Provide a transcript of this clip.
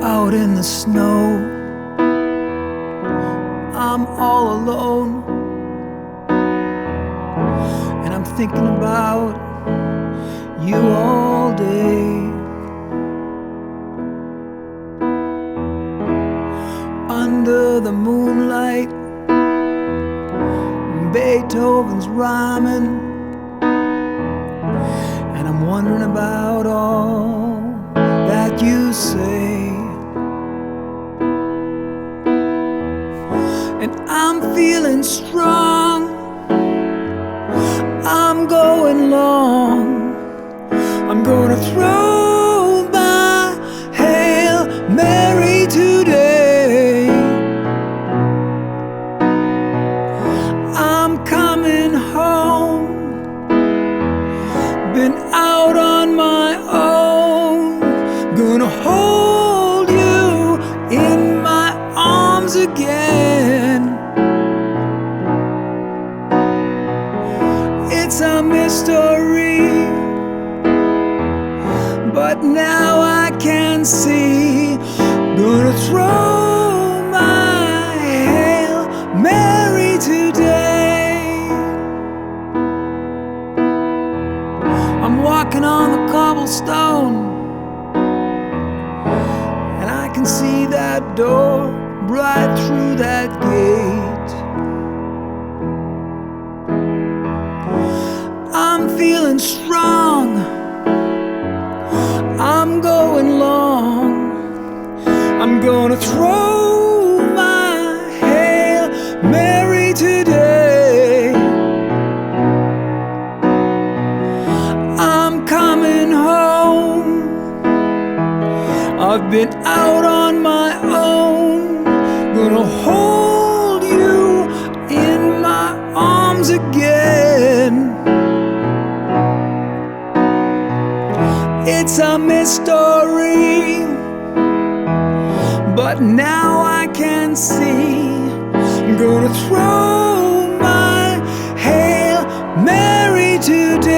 out in the snow. I'm all alone, and I'm thinking about you all day. Under the moonlight, Beethoven's rhyming, and I'm wondering about all that you say. And I'm feeling strong, I'm going long, I'm gonna throw my Hail Mary today. I'm coming home, been out on my own, gonna hold you in my arms again. It's a mystery, but now I can see. Gonna throw my Hail Mary today. I'm walking on the cobblestone, and I can see that door right through that gate. I'm feeling strong, I'm going long, I'm gonna throw my Hail Mary today. I'm coming home, I've been out on my own, gonna hold you in my arms again. It's a mystery, but now I can see. I'm gonna throw my Hail Mary today.